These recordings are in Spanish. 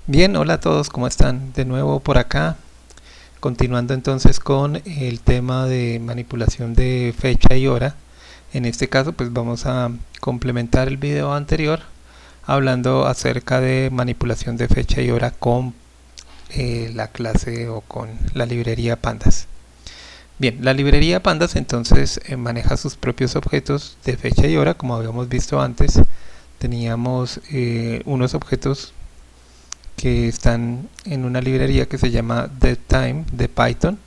Bien, hola a todos, ¿cómo están? De nuevo por acá, continuando entonces con el tema de manipulación de fecha y hora. En este caso, pues vamos a complementar el video anterior hablando acerca de manipulación de fecha y hora con la clase o con la librería Pandas. Bien, la librería Pandas entonces maneja sus propios objetos de fecha y hora, como habíamos visto antes. Teníamos unos objetos que están en una librería que se llama DeadTime de Python,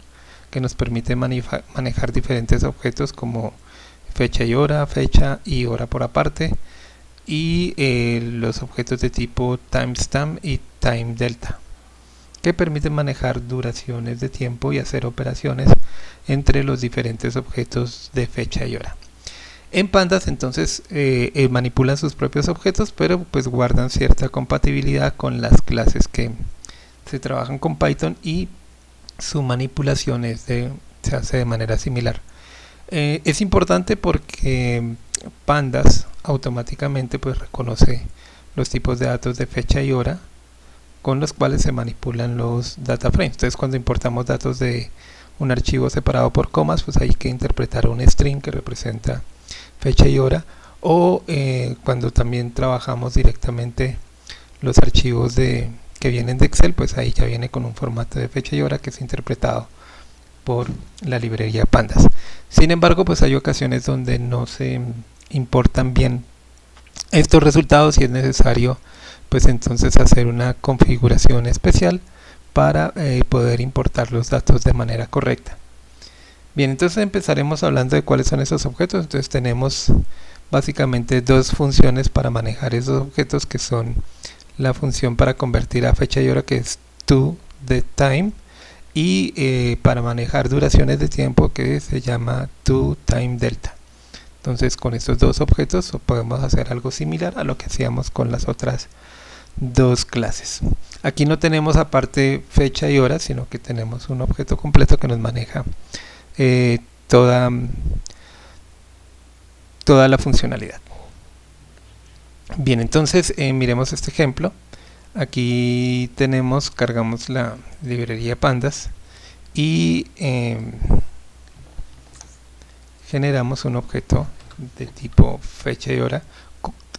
que nos permite manejar diferentes objetos como fecha y hora por aparte, y los objetos de tipo timestamp y timeDelta, que permiten manejar duraciones de tiempo y hacer operaciones entre los diferentes objetos de fecha y hora. En Pandas entonces manipulan sus propios objetos, pero pues guardan cierta compatibilidad con las clases que se trabajan con Python, y su manipulación se hace de manera similar. Es importante porque Pandas automáticamente pues reconoce los tipos de datos de fecha y hora con los cuales se manipulan los data frames. Entonces, cuando importamos datos de un archivo separado por comas, pues hay que interpretar un string que representa fecha y hora, o cuando también trabajamos directamente los archivos que vienen de Excel, pues ahí ya viene con un formato de fecha y hora que es interpretado por la librería Pandas. Sin embargo, pues hay ocasiones donde no se importan bien estos resultados y es necesario pues entonces hacer una configuración especial para poder importar los datos de manera correcta. Bien, entonces empezaremos hablando de cuáles son esos objetos. Entonces tenemos básicamente dos funciones para manejar esos objetos, que son la función para convertir a fecha y hora, que es toDetime, y para manejar duraciones de tiempo, que se llama toTimeDelta. Entonces con estos dos objetos podemos hacer algo similar a lo que hacíamos con las otras dos clases. Aquí no tenemos aparte fecha y hora, sino que tenemos un objeto completo que nos maneja toda la funcionalidad. Bien, entonces miremos este ejemplo. Aquí cargamos la librería Pandas y generamos un objeto de tipo fecha y hora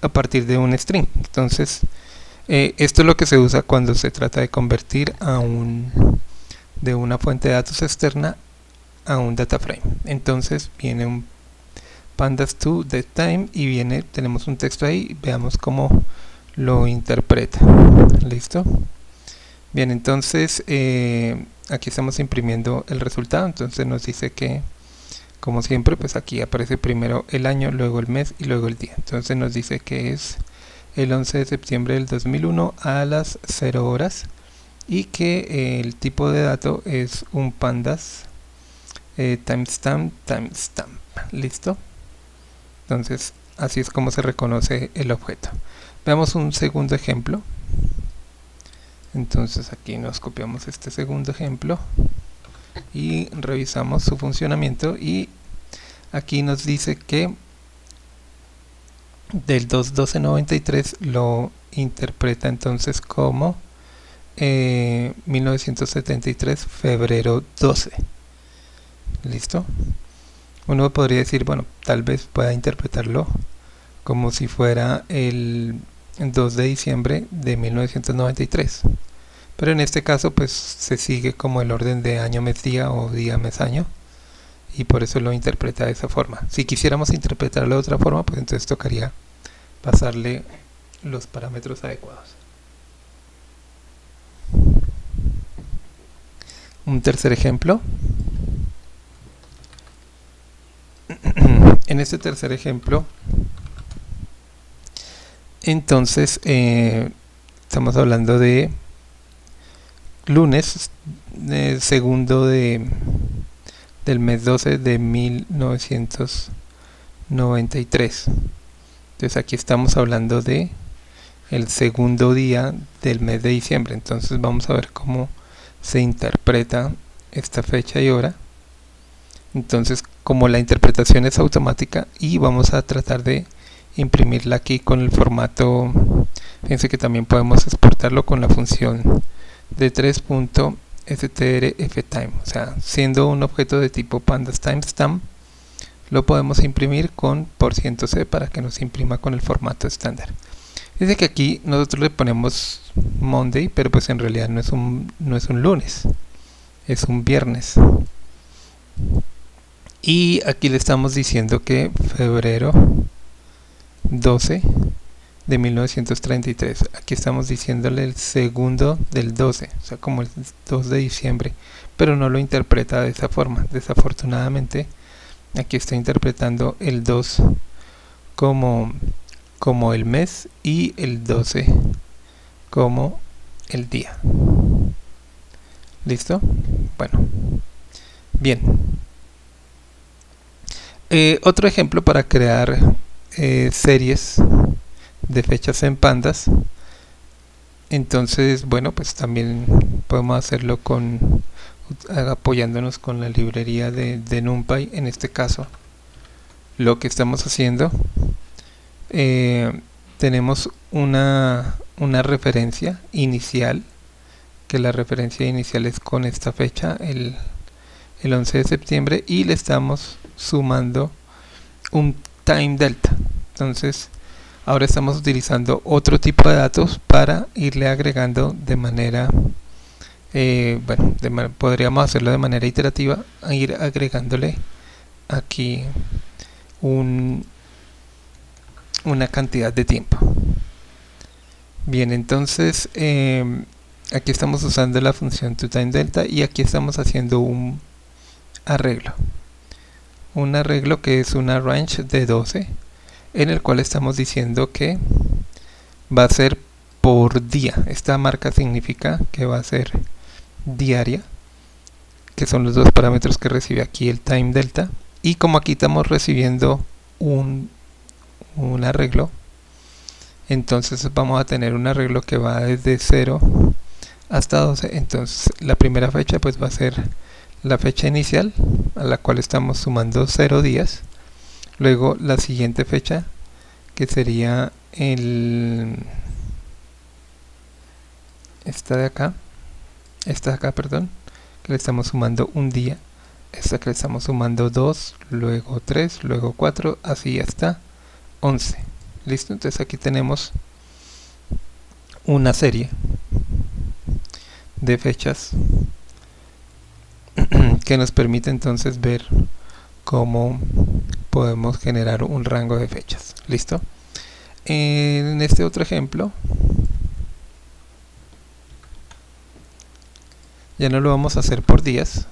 a partir de un string. Entonces esto es lo que se usa cuando se trata de convertir de una fuente de datos externa a un data frame. Entonces viene un pandas toDetime y tenemos un texto ahí. Veamos cómo lo interpreta. Listo. Bien, entonces aquí estamos imprimiendo el resultado. Entonces nos dice que, como siempre, pues aquí aparece primero el año, luego el mes y luego el día. Entonces nos dice que es el 11 de septiembre del 2001 a las 0 horas y que el tipo de dato es un pandas timestamp. Listo. Entonces así es como se reconoce el objeto. Veamos un segundo ejemplo. Entonces aquí nos copiamos este segundo ejemplo y revisamos su funcionamiento, y aquí nos dice que del 2-12-93 lo interpreta entonces como 1973 febrero 12. Listo. Uno podría decir, bueno, tal vez pueda interpretarlo como si fuera el 2 de diciembre de 1993, pero en este caso pues se sigue como el orden de año mes día o día mes año, y por eso lo interpreta de esa forma. Si quisiéramos interpretarlo de otra forma, pues entonces tocaría pasarle los parámetros adecuados. Un tercer ejemplo. En este tercer ejemplo, entonces estamos hablando de lunes segundo del mes 12 de 1993. Entonces aquí estamos hablando de el segundo día del mes de diciembre. Entonces vamos a ver cómo se interpreta esta fecha y hora. Entonces, como la interpretación es automática, y vamos a tratar de imprimirla aquí con el formato. Fíjense que también podemos exportarlo con la función de 3.strftime, o sea, siendo un objeto de tipo pandas timestamp, lo podemos imprimir con %c para que nos imprima con el formato estándar. Dice que aquí nosotros le ponemos Monday, pero pues en realidad no es un lunes, es un viernes. Y aquí le estamos diciendo que febrero 12 de 1933. Aquí estamos diciéndole el segundo del 12, o sea, como el 2 de diciembre, pero no lo interpreta de esa forma. Desafortunadamente, aquí está interpretando el 2 como el mes y el 12 como el día. ¿Listo? Bueno, bien. Otro ejemplo para crear series de fechas en pandas. Entonces, bueno, pues también podemos hacerlo apoyándonos con la librería de NumPy. En este caso, lo que estamos haciendo, tenemos una referencia inicial, que la referencia inicial es con esta fecha, el 11 de septiembre, y le estamos sumando un time delta. Entonces ahora estamos utilizando otro tipo de datos para irle agregando de manera, podríamos hacerlo de manera iterativa, a ir agregándole aquí una cantidad de tiempo. Bien, entonces aquí estamos usando la función toTimeDelta y aquí estamos haciendo un arreglo que es una range de 12, en el cual estamos diciendo que va a ser por día. Esta marca significa que va a ser diaria, que son los dos parámetros que recibe aquí el time delta, y como aquí estamos recibiendo un arreglo, entonces vamos a tener un arreglo que va desde 0 hasta 12. Entonces la primera fecha pues va a ser la fecha inicial, a la cual estamos sumando 0 días. Luego la siguiente fecha, que sería esta de acá, que le estamos sumando un día. Esta que le estamos sumando 2, luego 3, luego 4, así hasta 11. Listo, entonces aquí tenemos una serie de fechas que nos permite entonces ver cómo podemos generar un rango de fechas. Listo. En este otro ejemplo ya no lo vamos a hacer por días,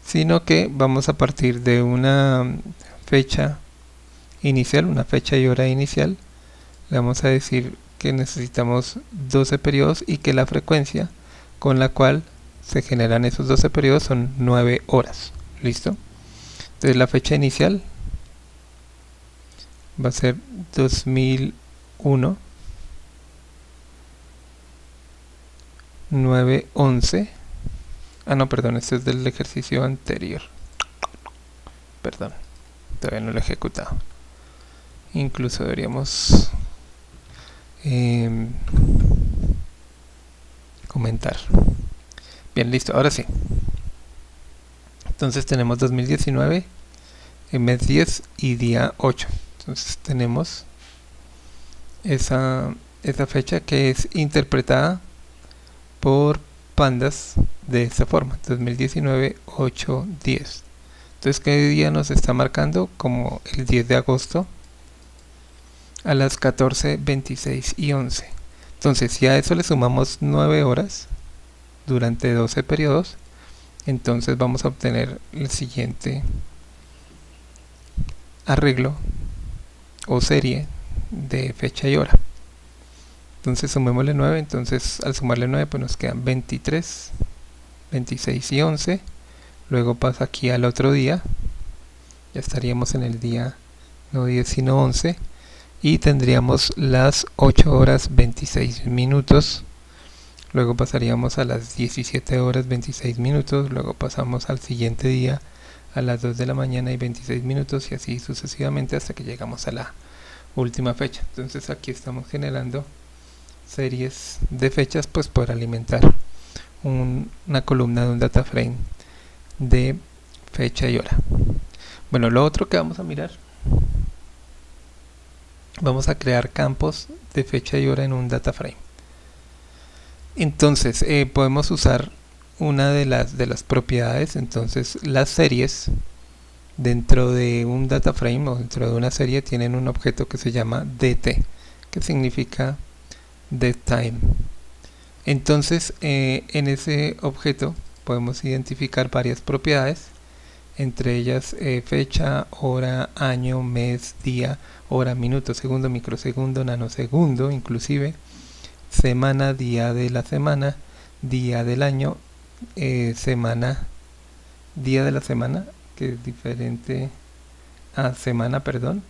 sino que vamos a partir de una fecha inicial, una fecha y hora inicial. Le vamos a decir que necesitamos 12 periodos y que la frecuencia con la cual se generan esos 12 periodos son 9 horas. ¿Listo? Entonces la fecha inicial va a ser 2001 9/11. No, perdón, este es del ejercicio anterior. Perdón, todavía no lo he ejecutado. Incluso deberíamos comentar. Bien, listo, ahora sí. Entonces tenemos 2019, mes 10 y día 8. Entonces tenemos esa fecha que es interpretada por pandas de esta forma: 2019, 8, 10. Entonces, ¿qué día nos está marcando? Como el 10 de agosto a las 14, 26 y 11. Entonces, si a eso le sumamos 9 horas durante 12 periodos, entonces vamos a obtener el siguiente arreglo o serie de fecha y hora. Entonces sumémosle 9, entonces al sumarle 9 pues nos quedan 23, 26 y 11. Luego pasa aquí al otro día, ya estaríamos en el día no 10 sino 11, y tendríamos las 8 horas 26 minutos. Luego pasaríamos a las 17 horas 26 minutos, luego pasamos al siguiente día a las 2 de la mañana y 26 minutos y así sucesivamente hasta que llegamos a la última fecha. Entonces aquí estamos generando series de fechas pues para alimentar una columna de un data frame de fecha y hora. Bueno, lo otro que vamos a mirar, vamos a crear campos de fecha y hora en un data frame. Entonces podemos usar una de las propiedades. Entonces las series dentro de un data frame o dentro de una serie tienen un objeto que se llama dt, que significa datetime. Entonces en ese objeto podemos identificar varias propiedades, entre ellas fecha, hora, año, mes, día, hora, minuto, segundo, microsegundo, nanosegundo, inclusive semana, día de la semana, día del año, semana, día de la semana, que es diferente a semana, perdón,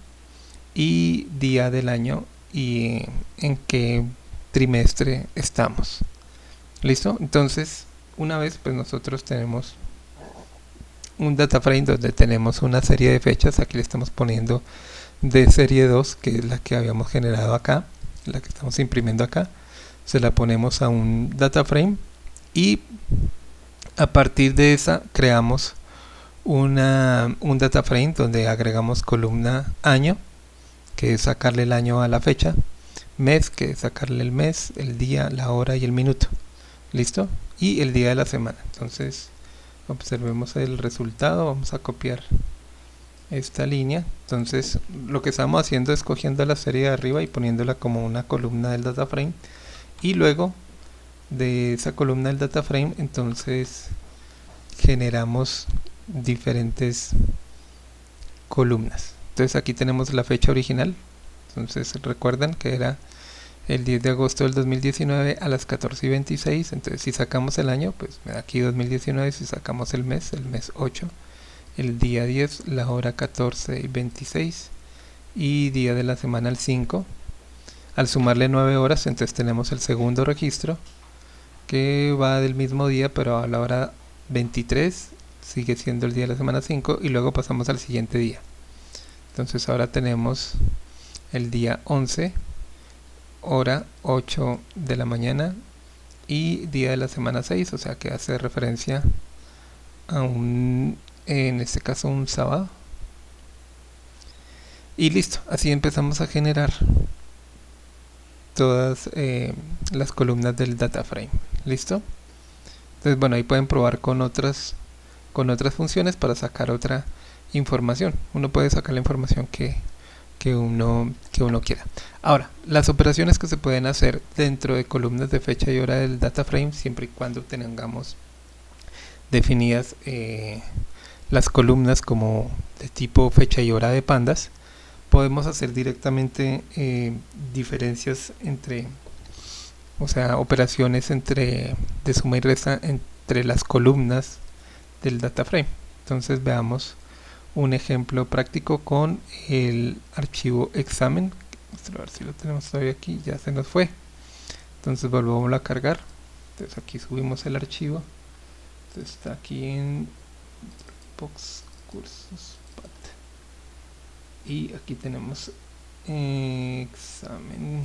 y día del año y en qué trimestre estamos. ¿Listo? Entonces, una vez pues nosotros tenemos un data frame donde tenemos una serie de fechas. Aquí le estamos poniendo de serie 2, que es la que habíamos generado acá, la que estamos imprimiendo acá. Se la ponemos a un data frame y a partir de esa creamos un data frame donde agregamos columna año, que es sacarle el año a la fecha, mes, que es sacarle el mes, el día, la hora y el minuto. ¿Listo? Y el día de la semana. Entonces observemos el resultado. Vamos a copiar esta línea. Entonces lo que estamos haciendo es cogiendo la serie de arriba y poniéndola como una columna del data frame, y luego de esa columna del data frame entonces generamos diferentes columnas. Entonces aquí tenemos la fecha original. Entonces recuerdan que era el 10 de agosto del 2019 a las 14:26. Entonces si sacamos el año, pues me da aquí 2019. Si sacamos el mes 8, el día 10, la hora 14:26 y día de la semana el 5. Al sumarle 9 horas, entonces tenemos el segundo registro que va del mismo día, pero a la hora 23 sigue siendo el día de la semana 5, y luego pasamos al siguiente día. Entonces ahora tenemos el día 11, hora 8 de la mañana y día de la semana 6, o sea que hace referencia a en este caso un sábado. Y listo, así empezamos a generar todas las columnas del data frame. ¿Listo? Entonces bueno, ahí pueden probar con otras funciones para sacar otra información. Uno puede sacar la información que uno quiera. Ahora, las operaciones que se pueden hacer dentro de columnas de fecha y hora del data frame, siempre y cuando tengamos definidas las columnas como de tipo fecha y hora de pandas, podemos hacer directamente diferencias entre, o sea, operaciones de suma y resta entre las columnas del data frame. Entonces veamos un ejemplo práctico con el archivo examen. Vamos a ver si lo tenemos todavía aquí. Ya se nos fue. Entonces volvamos a cargar. Entonces aquí subimos el archivo. Entonces está aquí en Dropbox cursos pat. Y aquí tenemos examen.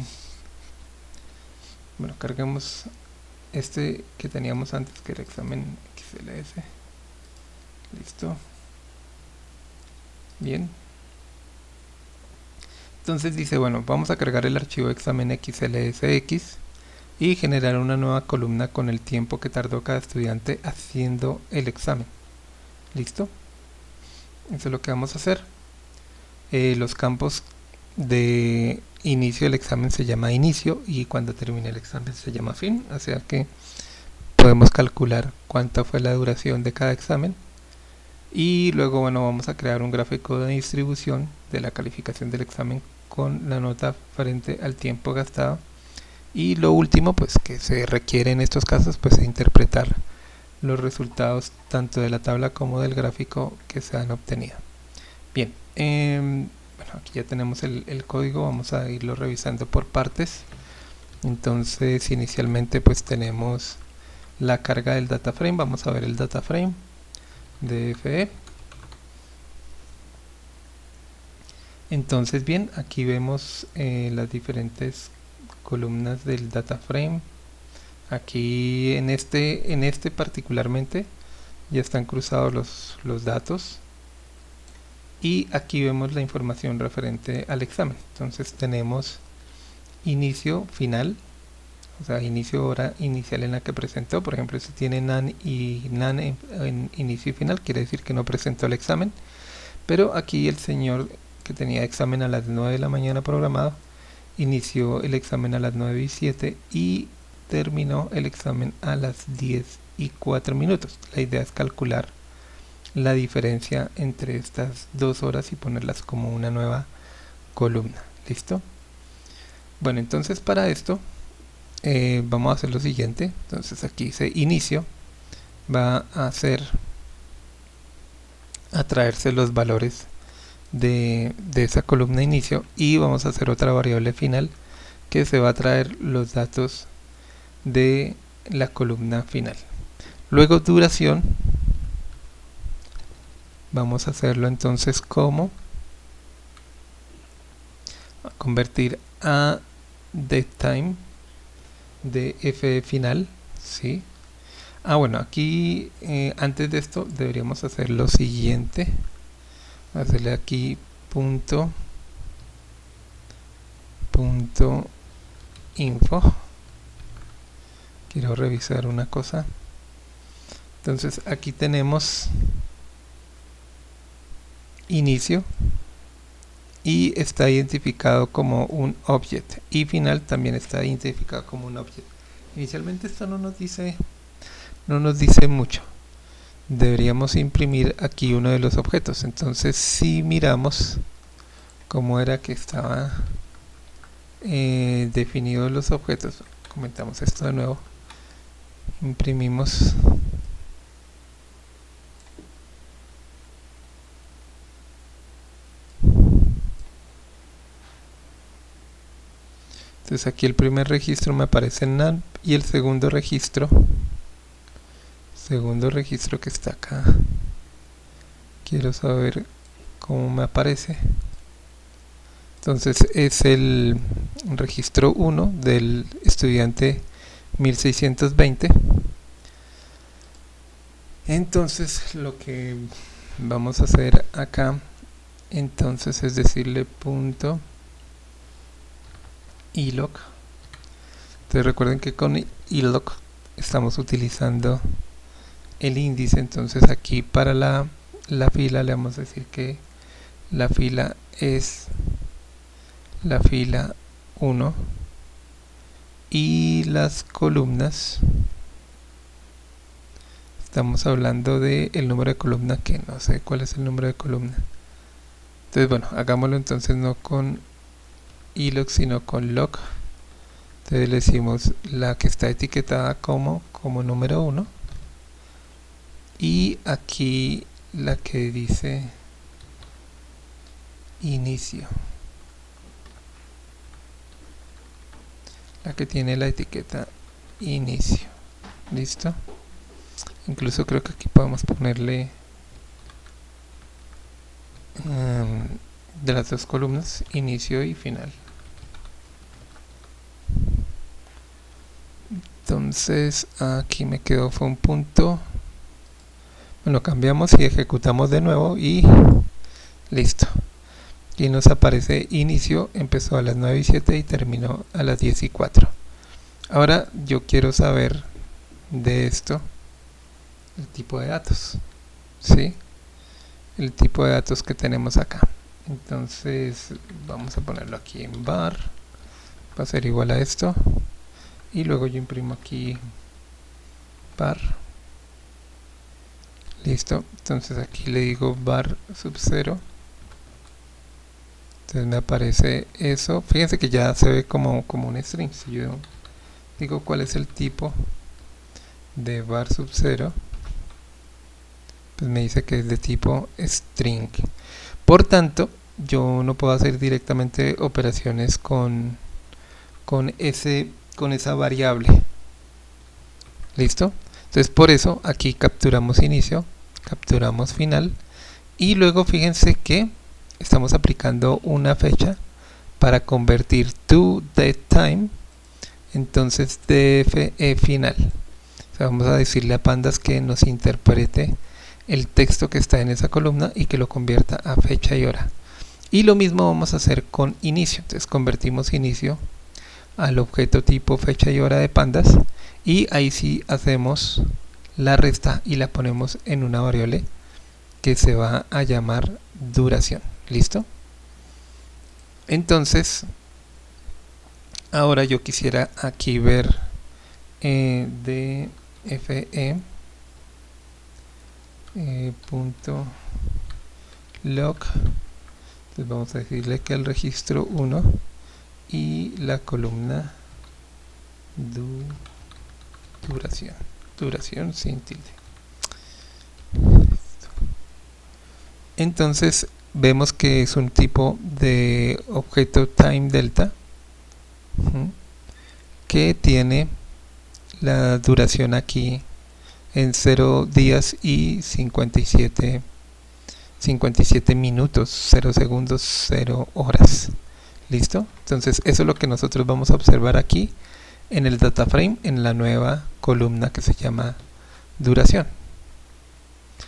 Bueno, cargamos este que teníamos antes, que era examen XLS. Listo. Bien. Entonces dice, bueno, vamos a cargar el archivo examen XLSX y generar una nueva columna con el tiempo que tardó cada estudiante haciendo el examen. ¿Listo? Eso es lo que vamos a hacer. Los campos de inicio del examen se llama inicio y cuando termine el examen se llama fin, o sea que podemos calcular cuánta fue la duración de cada examen. Y luego, bueno, vamos a crear un gráfico de distribución de la calificación del examen con la nota frente al tiempo gastado. Y lo último, pues que se requiere en estos casos, pues interpretar los resultados tanto de la tabla como del gráfico que se han obtenido. Bien, bueno, aquí ya tenemos el código, vamos a irlo revisando por partes. Entonces, inicialmente pues tenemos la carga del data frame. Vamos a ver el data frame DFE. Entonces bien, aquí vemos las diferentes columnas del data frame. Aquí en este particularmente ya están cruzados los datos, y aquí vemos la información referente al examen. Entonces tenemos inicio, final, o sea, inicio, hora inicial en la que presentó. Por ejemplo, si tiene NaN y NaN en inicio y final, quiere decir que no presentó el examen. Pero aquí el señor que tenía examen a las 9 de la mañana programado, inició el examen a las 9:07 y terminó el examen a las 10:04. La idea es calcular la diferencia entre estas 2 horas y ponerlas como una nueva columna. ¿Listo? Bueno, entonces para esto vamos a hacer lo siguiente. Entonces aquí dice inicio, va a traerse los valores de esa columna inicio, y vamos a hacer otra variable final que se va a traer los datos de la columna final. Luego duración, vamos a hacerlo entonces como convertir a datetime de f final, ¿sí? Bueno, aquí antes de esto deberíamos hacer lo siguiente. Hacerle aquí punto info. Quiero revisar una cosa. Entonces aquí tenemos inicio y está identificado como un object, y final también está identificado como un object. Inicialmente esto no nos dice mucho. Deberíamos imprimir aquí uno de los objetos. Entonces si miramos cómo era que estaba definidos los objetos, comentamos esto de nuevo, imprimimos entonces aquí el primer registro me aparece en NaN, y el segundo registro que está acá, quiero saber cómo me aparece. Entonces es el registro 1 del estudiante 1620. Entonces lo que vamos a hacer acá entonces es decirle punto iloc. Entonces recuerden que con iloc estamos utilizando el índice. Entonces aquí para la fila le vamos a decir que la fila es la fila 1, y las columnas, estamos hablando de el número de columna, que no sé cuál es el número de columna. Entonces bueno, hagámoslo entonces no con iloc sino con loc. Entonces le decimos la que está etiquetada como número 1, y aquí la que dice inicio, la que tiene la etiqueta inicio. Listo. Incluso creo que aquí podemos ponerle de las dos columnas inicio y final. Entonces aquí me quedó, fue un punto. Bueno, cambiamos y ejecutamos de nuevo y listo. Y nos aparece inicio, empezó a las 9:07 y terminó a las 10:04. Ahora yo quiero saber de esto el tipo de datos, ¿sí? El tipo de datos que tenemos acá. Entonces vamos a ponerlo aquí en var, va a ser igual a esto, y luego yo imprimo aquí var. Listo. Entonces aquí le digo var sub 0. Entonces me aparece eso. Fíjense que ya se ve como un string. Si yo digo cuál es el tipo de var sub 0, pues me dice que es de tipo string. Por tanto, yo no puedo hacer directamente operaciones con esa variable. ¿Listo? Entonces por eso aquí capturamos inicio, capturamos final, y luego fíjense que estamos aplicando una fecha para convertir to date time, entonces df final. O sea, vamos a decirle a Pandas que nos interprete el texto que está en esa columna y que lo convierta a fecha y hora. Y lo mismo vamos a hacer con inicio. Entonces convertimos inicio al objeto tipo fecha y hora de Pandas, y ahí sí hacemos la resta y la ponemos en una variable que se va a llamar duración. ¿Listo? Entonces ahora yo quisiera aquí ver dfe punto log. Entonces vamos a decirle que el registro 1 y la columna duración sin tilde. Entonces vemos que es un tipo de objeto time delta que tiene la duración aquí en 0 días y 57 minutos, 0 segundos, 0 horas. ¿Listo? Entonces eso es lo que nosotros vamos a observar aquí en el data frame, en la nueva columna que se llama duración.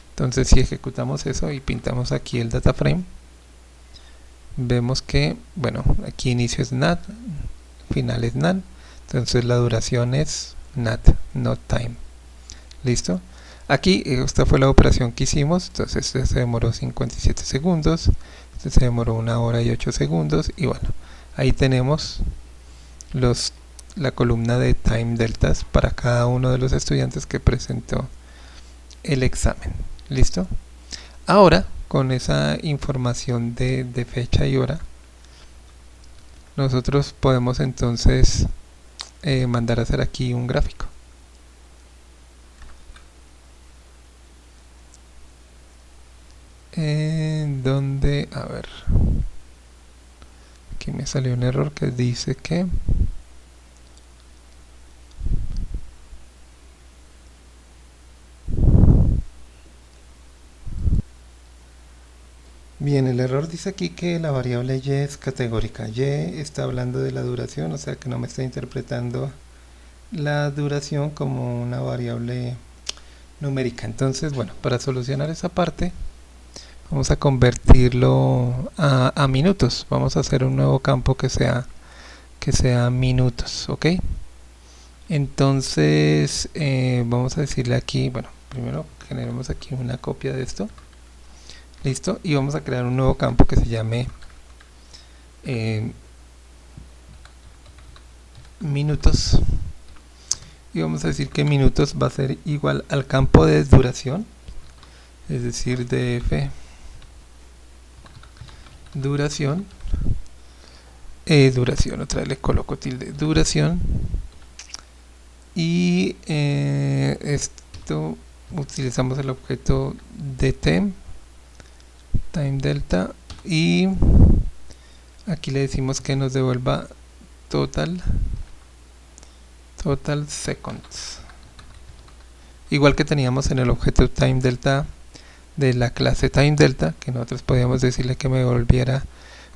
Entonces si ejecutamos eso y pintamos aquí el data frame, vemos que, bueno, aquí inicio es nat, final es nat, entonces la duración es nat, not time. ¿Listo? Aquí esta fue la operación que hicimos, entonces este se demoró 57 segundos, este se demoró 1 hora y 8 segundos, y bueno, ahí tenemos la columna de time deltas para cada uno de los estudiantes que presentó el examen. ¿Listo? Ahora, con esa información de fecha y hora, nosotros podemos entonces mandar a hacer aquí un gráfico. Donde, a ver, aquí me salió un error que dice que bien, el error dice aquí que la variable y es categórica. Y está hablando de la duración, o sea que no me está interpretando la duración como una variable numérica. Entonces, bueno, para solucionar esa parte vamos a convertirlo a minutos. Vamos a hacer un nuevo campo que sea minutos, ¿ok? Entonces vamos a decirle aquí, bueno, primero generemos aquí una copia de esto. Listo, y vamos a crear un nuevo campo que se llame minutos, y vamos a decir que minutos va a ser igual al campo de duración, es decir, df duración, otra vez le coloco tilde, duración, y esto utilizamos el objeto dt time delta, y aquí le decimos que nos devuelva total seconds, igual que teníamos en el objeto time delta de la clase time delta, que nosotros podíamos decirle que me devolviera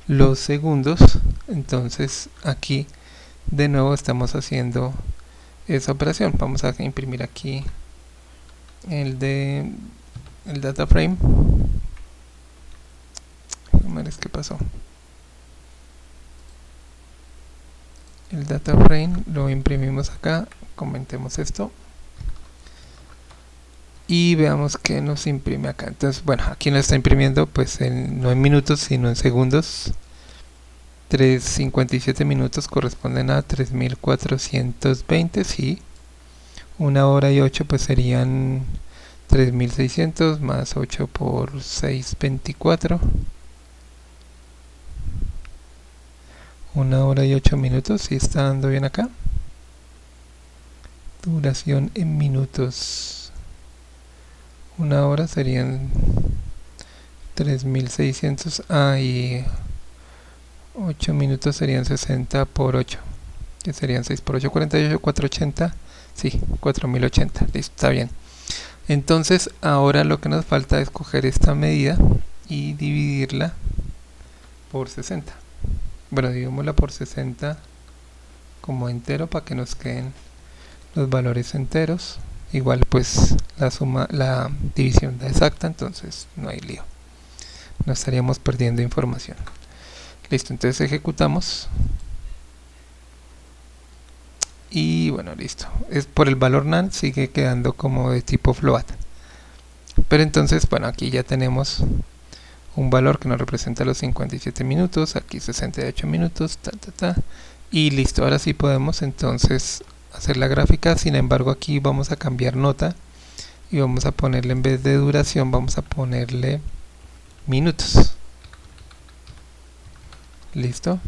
los segundos. Entonces aquí de nuevo estamos haciendo esa operación. Vamos a imprimir aquí el data frame. ¿Qué pasó? El data frame lo imprimimos acá, comentemos esto y veamos que nos imprime acá. Entonces, bueno, aquí nos está imprimiendo pues no en minutos sino en segundos. 57 minutos corresponden a 3420, sí. 1 hora y 8 pues serían 3600 más 8 por 6, 24. 1 hora y 8 minutos, si está dando bien acá. Duración en minutos. 1 hora serían 3600. Y 8 minutos serían 60 por 8. Que serían 6 por 8, 48, 480. Sí, 4080. Listo, está bien. Entonces, ahora lo que nos falta es coger esta medida y dividirla por 60. Bueno, dividémosla por 60 como entero para que nos queden los valores enteros. Igual pues la división da exacta, entonces no hay lío, no estaríamos perdiendo información. Listo, entonces ejecutamos y bueno, listo. Es por el valor NaN, sigue quedando como de tipo float, pero entonces bueno, aquí ya tenemos un valor que nos representa los 57 minutos, aquí 68 minutos, y listo. Ahora sí podemos entonces hacer la gráfica. Sin embargo, aquí vamos a cambiar nota y vamos a ponerle, en vez de duración, vamos a ponerle minutos. Listo,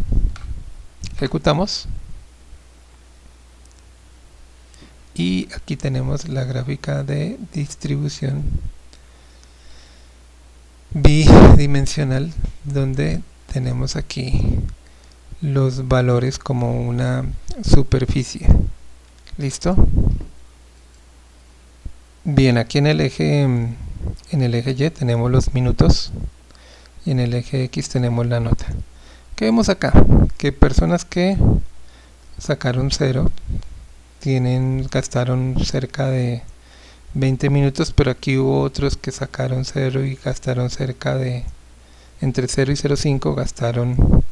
ejecutamos y aquí tenemos la gráfica de distribución bidimensional, donde tenemos aquí los valores como una superficie. Listo. Bien, aquí en el eje Y tenemos los minutos y en el eje X tenemos la nota. ¿Qué vemos acá? Que personas que sacaron 0 gastaron cerca de 20 minutos, pero aquí hubo otros que sacaron 0 y gastaron cerca de, entre 0 y 0,5 gastaron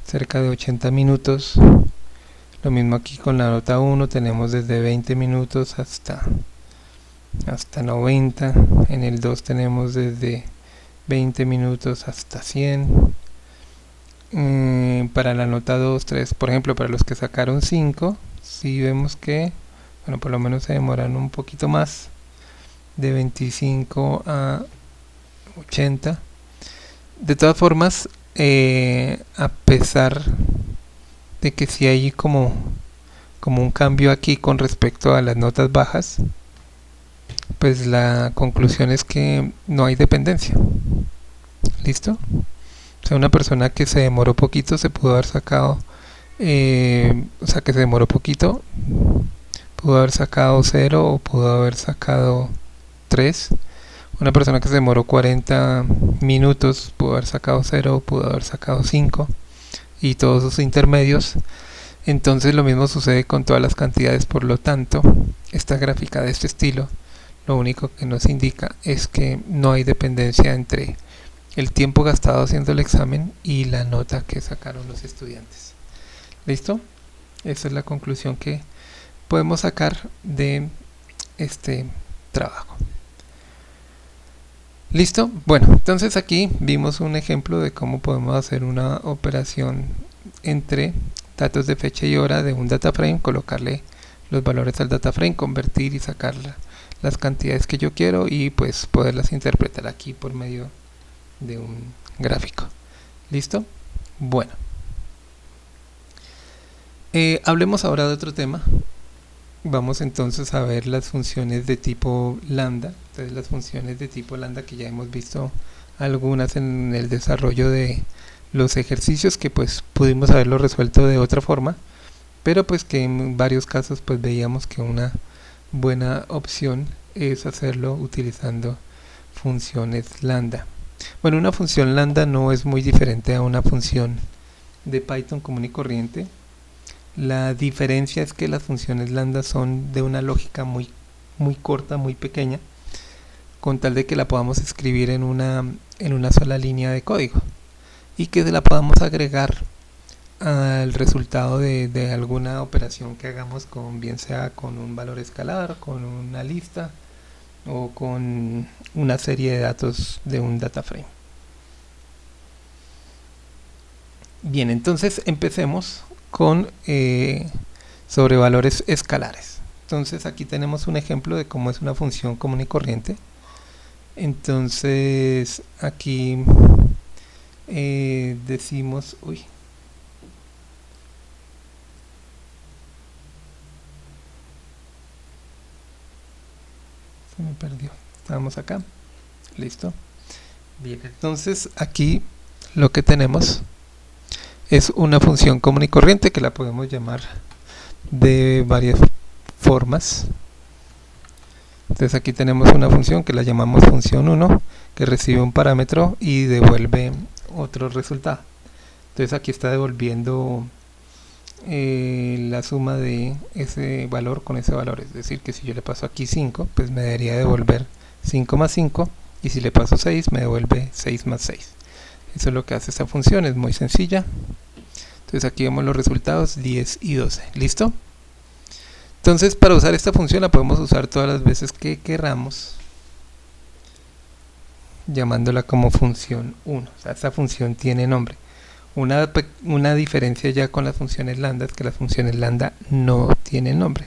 cerca de 80 minutos. Lo mismo aquí con la nota 1, tenemos desde 20 minutos hasta 90. En el 2 tenemos desde 20 minutos hasta 100. Para la nota 2, 3, por ejemplo, para los que sacaron 5, sí vemos que, bueno, por lo menos se demoran un poquito más, de 25 a 80. De todas formas, a pesar de que sí hay como un cambio aquí con respecto a las notas bajas, pues la conclusión es que no hay dependencia. ¿Listo? O sea, una persona que se demoró poquito se pudo haber sacado, que se demoró poquito, pudo haber sacado 0 o pudo haber sacado 3. Una persona que se demoró 40 minutos pudo haber sacado 0 o pudo haber sacado 5, y todos sus intermedios. Entonces lo mismo sucede con todas las cantidades. Por lo tanto, esta gráfica de este estilo lo único que nos indica es que no hay dependencia entre el tiempo gastado haciendo el examen y la nota que sacaron los estudiantes. ¿Listo? Esa es la conclusión que podemos sacar de este trabajo. ¿Listo? Bueno, entonces aquí vimos un ejemplo de cómo podemos hacer una operación entre datos de fecha y hora de un data frame, colocarle los valores al data frame, convertir y sacar las cantidades que yo quiero y pues poderlas interpretar aquí por medio de un gráfico. ¿Listo? Bueno, hablemos ahora de otro tema. Vamos entonces a ver las funciones de tipo lambda. Entonces las funciones de tipo lambda, que ya hemos visto algunas en el desarrollo de los ejercicios, que pues pudimos haberlo resuelto de otra forma, pero pues que en varios casos pues veíamos que una buena opción es hacerlo utilizando funciones lambda. Bueno, una función lambda no es muy diferente a una función de Python común y corriente. La diferencia es que las funciones lambda son de una lógica muy corta, muy pequeña, con tal de que la podamos escribir en una sola línea de código y que la podamos agregar al resultado de alguna operación que hagamos, bien sea con un valor escalar, con una lista o con una serie de datos de un data frame. Bien, entonces empecemos con sobre valores escalares. Entonces aquí tenemos un ejemplo de cómo es una función común y corriente. Entonces aquí decimos, se me perdió, estábamos acá, listo. Bien, entonces aquí lo que tenemos es una función común y corriente que la podemos llamar de varias formas. Entonces aquí tenemos una función que la llamamos función 1, que recibe un parámetro y devuelve otro resultado. Entonces aquí está devolviendo la suma de ese valor con ese valor, es decir que si yo le paso aquí 5, pues me debería devolver 5 más 5, y si le paso 6 me devuelve 6 más 6. Eso es lo que hace esta función, es muy sencilla. Entonces aquí vemos los resultados 10 y 12, ¿listo? Entonces para usar esta función la podemos usar todas las veces que queramos, llamándola como función 1. O sea, esta función tiene nombre. Una diferencia ya con las funciones lambda es que las funciones lambda no tienen nombre.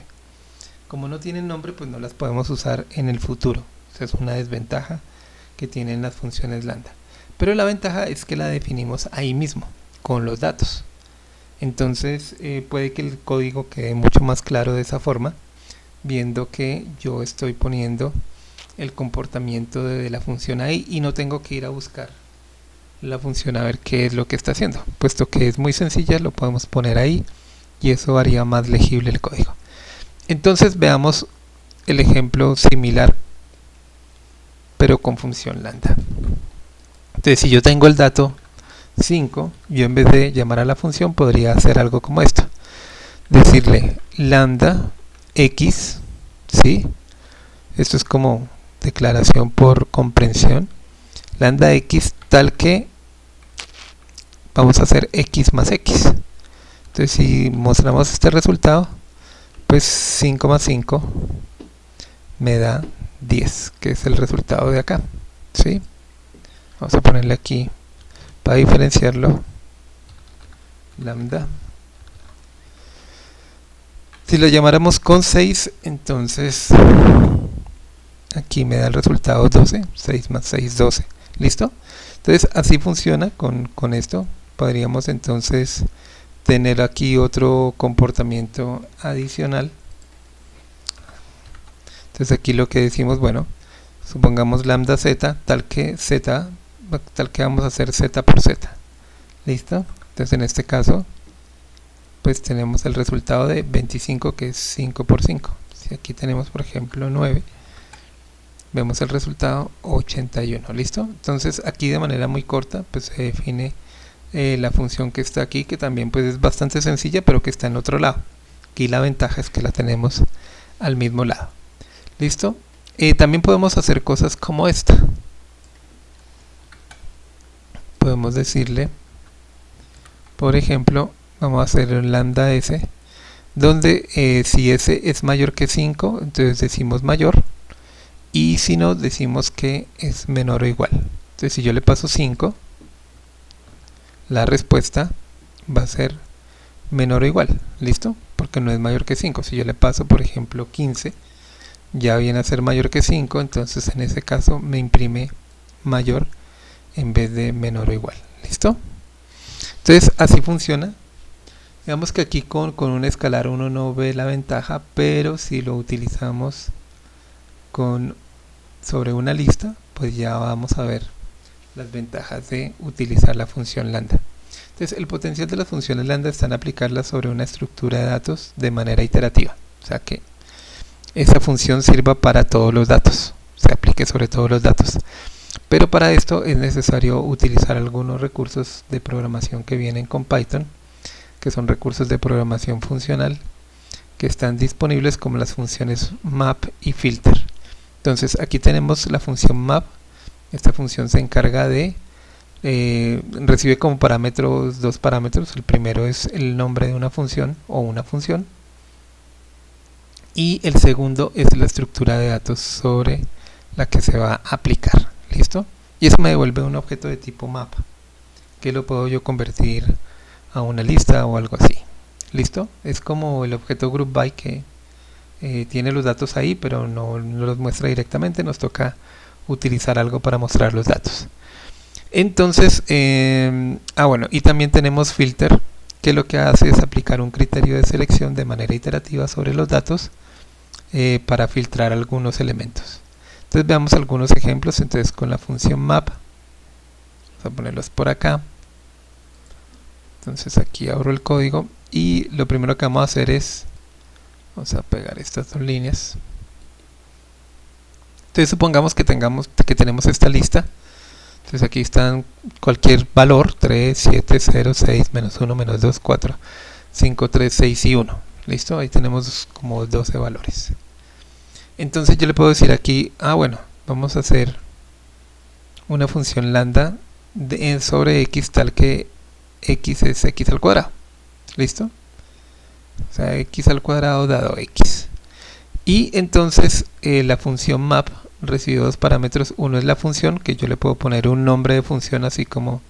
Como no tienen nombre, pues no las podemos usar en el futuro. O sea, es una desventaja que tienen las funciones lambda. Pero la ventaja es que la definimos ahí mismo, con los datos. Entonces puede que el código quede mucho más claro de esa forma, viendo que yo estoy poniendo el comportamiento de la función ahí y no tengo que ir a buscar la función a ver qué es lo que está haciendo. Puesto que es muy sencilla, lo podemos poner ahí y eso haría más legible el código. Entonces veamos el ejemplo similar, pero con función lambda. Entonces si yo tengo el dato 5, yo en vez de llamar a la función podría hacer algo como esto, decirle lambda x, ¿sí? Esto es como declaración por comprensión, lambda x tal que vamos a hacer x más x. Entonces si mostramos este resultado, pues 5 más 5 me da 10, que es el resultado de acá, ¿sí? Vamos a ponerle aquí, para diferenciarlo, lambda. Si lo llamáramos con 6, entonces aquí me da el resultado 12, 6 más 6, 12. ¿Listo? Entonces así funciona con esto. Podríamos entonces tener aquí otro comportamiento adicional. Entonces aquí lo que decimos, bueno, supongamos lambda z, tal que vamos a hacer z por z. ¿Listo? Entonces en este caso pues tenemos el resultado de 25, que es 5 por 5. Si aquí tenemos por ejemplo 9, vemos el resultado 81. ¿Listo? Entonces aquí de manera muy corta pues se define la función que está aquí, que también pues es bastante sencilla, pero que está en otro lado. Aquí la ventaja es que la tenemos al mismo lado. ¿Listo? También podemos hacer cosas como esta. Podemos decirle, por ejemplo, vamos a hacer un lambda s, donde si s es mayor que 5, entonces decimos mayor, y si no, decimos que es menor o igual. Entonces si yo le paso 5, la respuesta va a ser menor o igual, ¿listo? Porque no es mayor que 5. Si yo le paso, por ejemplo, 15, ya viene a ser mayor que 5, entonces en ese caso me imprime mayor en vez de menor o igual. ¿Listo? Entonces así funciona. Digamos que aquí con un escalar uno no ve la ventaja, pero si lo utilizamos sobre una lista, pues ya vamos a ver las ventajas de utilizar la función lambda. Entonces el potencial de las funciones lambda está en aplicarlas sobre una estructura de datos de manera iterativa. O sea que esa función sirva para todos los datos, se aplique sobre todos los datos. Pero para esto es necesario utilizar algunos recursos de programación que vienen con Python, que son recursos de programación funcional, que están disponibles como las funciones map y filter. Entonces aquí tenemos la función map. Esta función se encarga de recibe como parámetros dos parámetros. El primero es el nombre de una función o una función, y el segundo es la estructura de datos sobre la que se va a aplicar. ¿Listo? Y eso me devuelve un objeto de tipo map, que lo puedo yo convertir a una lista o algo así. ¿Listo? Es como el objeto group by, que tiene los datos ahí, pero no los muestra directamente. Nos toca utilizar algo para mostrar los datos. Entonces, bueno, y también tenemos filter, que lo que hace es aplicar un criterio de selección de manera iterativa sobre los datos para filtrar algunos elementos. Entonces veamos algunos ejemplos. Entonces con la función map, vamos a ponerlos por acá. Entonces aquí abro el código y lo primero que vamos a hacer es, vamos a pegar estas dos líneas. Entonces supongamos que tenemos esta lista. Entonces aquí están cualquier valor, 3, 7, 0, 6, menos 1, menos 2, 4, 5, 3, 6 y 1. ¿Listo? Ahí tenemos como 12 valores. Entonces yo le puedo decir aquí, bueno, vamos a hacer una función lambda sobre x tal que x es x al cuadrado. ¿Listo? O sea, x al cuadrado dado x. Y entonces la función map recibe dos parámetros. Uno es la función, que yo le puedo poner un nombre de función así como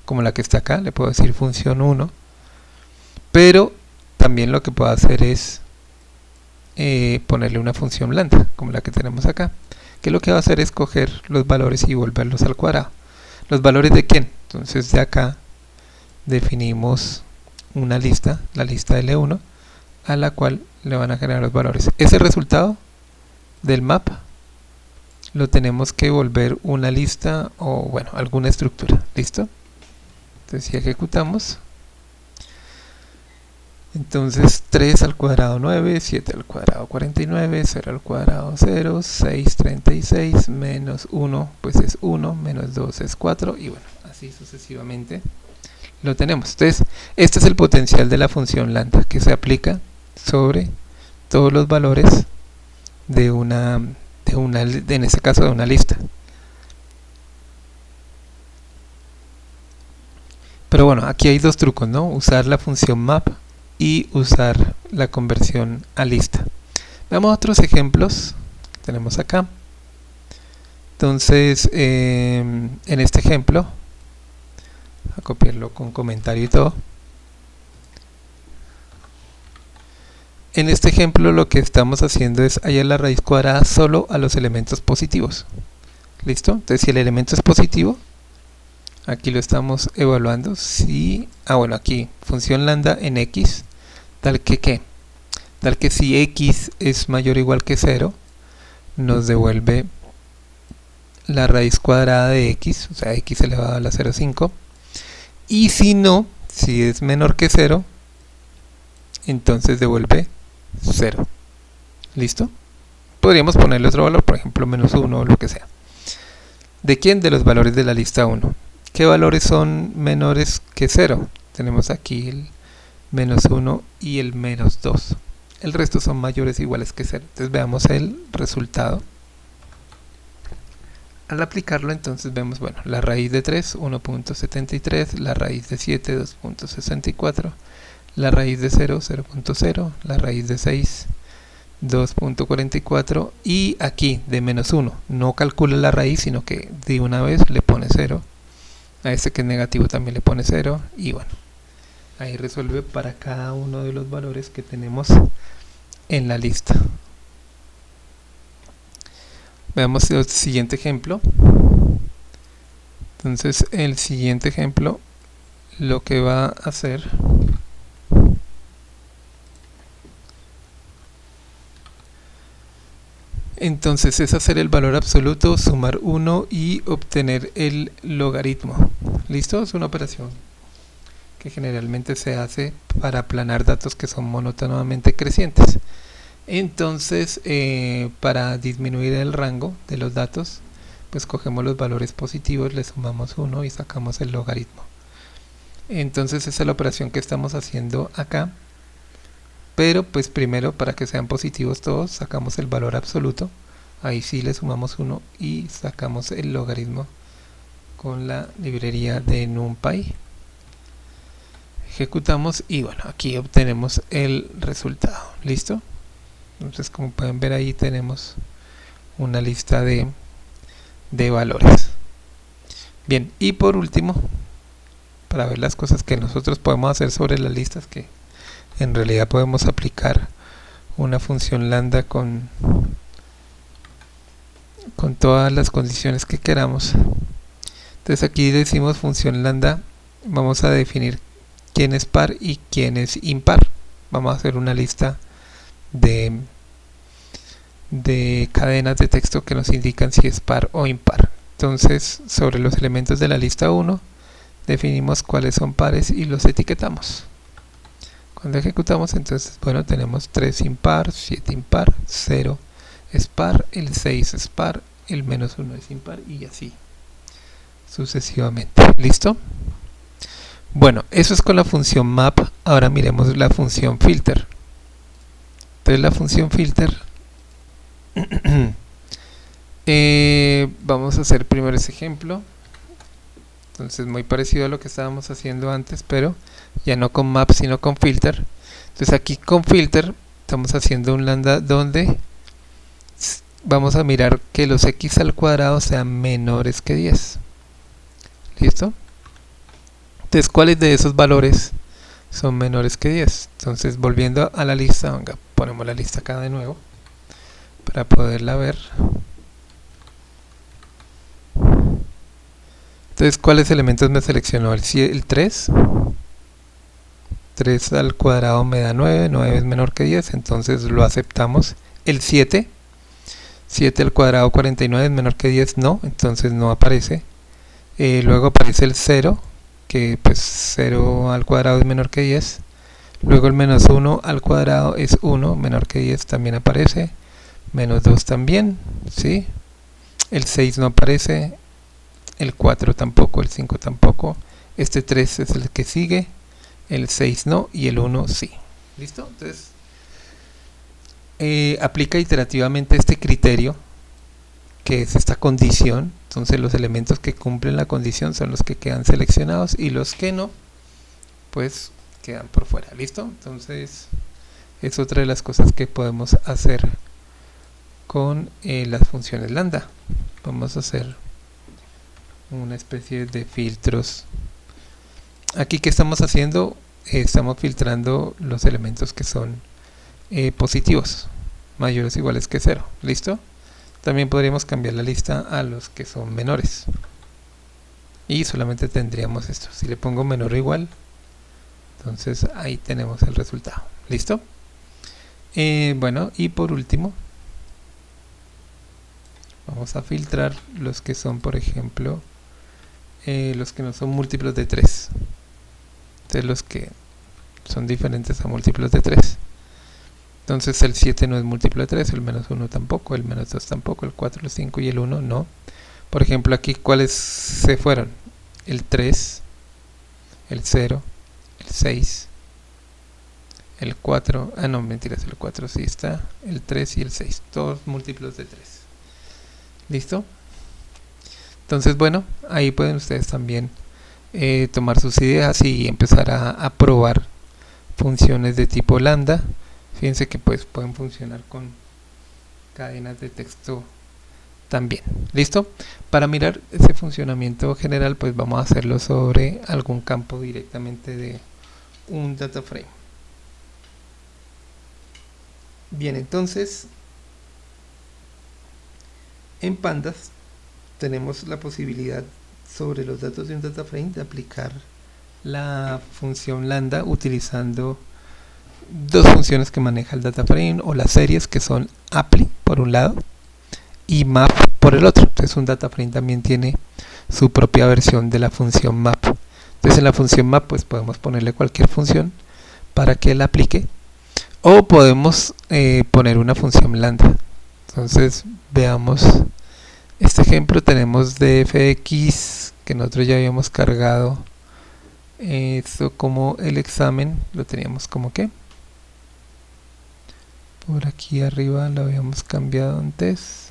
la que está acá. Le puedo decir función 1. Pero también lo que puedo hacer es ponerle una función lambda, como la que tenemos acá, que lo que va a hacer es coger los valores y volverlos al cuadrado. ¿Los valores de quién? Entonces de acá definimos una lista, la lista L1, a la cual le van a generar los valores. Ese resultado del mapa lo tenemos que volver una lista o bueno, alguna estructura. ¿Listo? Entonces si ejecutamos, entonces 3 al cuadrado 9, 7 al cuadrado 49, 0 al cuadrado 0, 6, 36, menos 1 pues es 1, menos 2 es 4 y bueno, así sucesivamente lo tenemos. Entonces este es el potencial de la función lambda que se aplica sobre todos los valores de en este caso de una lista. Pero bueno, aquí hay dos trucos, ¿no? Usar la función map y usar la conversión a lista. Veamos otros ejemplos que tenemos acá. Entonces, en este ejemplo, voy a copiarlo con comentario y todo. En este ejemplo lo que estamos haciendo es hallar la raíz cuadrada solo a los elementos positivos. ¿Listo? Entonces si el elemento es positivo, aquí lo estamos evaluando. Si, bueno, aquí función lambda en x, tal que ¿qué? Tal que si x es mayor o igual que 0, nos devuelve la raíz cuadrada de x, o sea, x elevado a la 0,5. Y si no, si es menor que 0, entonces devuelve 0. ¿Listo? Podríamos ponerle otro valor, por ejemplo menos 1 o lo que sea. ¿De quién? De los valores de la lista 1. ¿Qué valores son menores que 0? Tenemos aquí el menos 1 y el menos 2. El resto son mayores o iguales que 0. Entonces veamos el resultado. Al aplicarlo entonces vemos, bueno, la raíz de 3, 1.73, la raíz de 7, 2.64, la raíz de 0, 0.0, la raíz de 6, 2.44 y aquí de menos 1 no calcula la raíz, sino que de una vez le pone 0, a este que es negativo también le pone 0 y bueno, ahí resuelve para cada uno de los valores que tenemos en la lista. Veamos el siguiente ejemplo. Entonces el siguiente ejemplo lo que va a hacer entonces es hacer el valor absoluto, sumar 1 y obtener el logaritmo. ¿Listo? Es una operación que generalmente se hace para aplanar datos que son monótonamente crecientes. Entonces para disminuir el rango de los datos, pues cogemos los valores positivos, le sumamos 1 y sacamos el logaritmo. Entonces esa es la operación que estamos haciendo acá. Pero pues primero, para que sean positivos todos, sacamos el valor absoluto. Ahí sí le sumamos 1 y sacamos el logaritmo con la librería de NumPy. Ejecutamos y bueno, aquí obtenemos el resultado. ¿Listo? Entonces como pueden ver ahí tenemos una lista de valores. Bien, y por último, para ver las cosas que nosotros podemos hacer sobre las listas, que en realidad podemos aplicar una función lambda con todas las condiciones que queramos. Entonces aquí decimos función lambda, vamos a definir quién es par y quién es impar. Vamos a hacer una lista de cadenas de texto que nos indican si es par o impar. Entonces sobre los elementos de la lista 1 definimos cuáles son pares y los etiquetamos. Cuando ejecutamos entonces, bueno, tenemos 3 impar, 7 impar, 0 es par, el 6 es par, el menos 1 es impar y así sucesivamente. ¿Listo? Bueno, eso es con la función map. Ahora miremos la función filter. Entonces la función filter vamos a hacer primero ese ejemplo. Entonces muy parecido a lo que estábamos haciendo antes, pero ya no con map sino con filter. Entonces aquí con filter estamos haciendo un lambda donde vamos a mirar que los x al cuadrado sean menores que 10. ¿Listo? Entonces, ¿cuáles de esos valores son menores que 10? Entonces, volviendo a la lista, venga, ponemos la lista acá de nuevo para poderla ver. Entonces, ¿cuáles elementos me seleccionó? El 3. 3 al cuadrado me da 9, 9 es menor que 10, entonces lo aceptamos. El 7, 7 al cuadrado 49 es menor que 10, no, entonces no aparece. Luego aparece el 0, que pues 0 al cuadrado es menor que 10. Luego el menos 1 al cuadrado es 1, menor que 10 también aparece. Menos 2 también, ¿sí? El 6 no aparece. El 4 tampoco, el 5 tampoco. Este 3 es el que sigue. El 6 no y el 1 sí. ¿Listo? Entonces, aplica iterativamente este criterio, que es esta condición. Entonces los elementos que cumplen la condición son los que quedan seleccionados y los que no, pues quedan por fuera. ¿Listo? Entonces es otra de las cosas que podemos hacer con las funciones lambda. Vamos a hacer una especie de filtros. Aquí, ¿qué estamos haciendo? Estamos filtrando los elementos que son positivos, mayores o iguales que 0. ¿Listo? También podríamos cambiar la lista a los que son menores. Y solamente tendríamos esto. Si le pongo menor o igual, entonces ahí tenemos el resultado. ¿Listo? Bueno, y por último, vamos a filtrar los que son, por ejemplo, los que no son múltiplos de 3. Entonces los que son diferentes a múltiplos de 3. Entonces el 7 no es múltiplo de 3, el menos 1 tampoco, el menos 2 tampoco, el 4, el 5 y el 1 no. Por ejemplo, aquí, ¿cuáles se fueron? El 3, el 0, el 6, el 4, no, mentiras, el 4 sí está, el 3 y el 6, todos múltiplos de 3. ¿Listo? Entonces, bueno, ahí pueden ustedes también tomar sus ideas y empezar a probar funciones de tipo lambda. Fíjense que pues pueden funcionar con cadenas de texto también. ¿Listo? Para mirar ese funcionamiento general, pues vamos a hacerlo sobre algún campo directamente de un data frame. Bien, entonces en Pandas tenemos la posibilidad sobre los datos de un data frame de aplicar la función lambda utilizando dos funciones que maneja el data frame o las series, que son apply por un lado y map por el otro. Entonces un data frame también tiene su propia versión de la función map. Entonces en la función map pues podemos ponerle cualquier función para que la aplique, o podemos poner una función lambda. Entonces veamos este ejemplo. Tenemos dfx, que nosotros ya habíamos cargado esto como el examen, lo teníamos como que por aquí arriba, lo habíamos cambiado antes,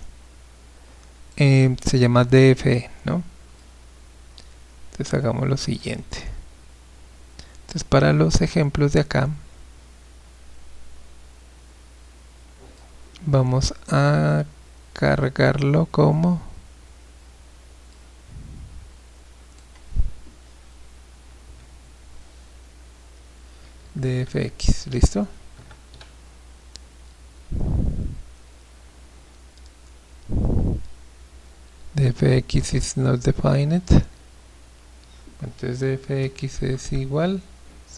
se llama dfe, ¿no? Entonces hagamos lo siguiente. Entonces para los ejemplos de acá vamos a cargarlo como dfx. ¿Listo? dfx is not defined. Entonces dfx es igual,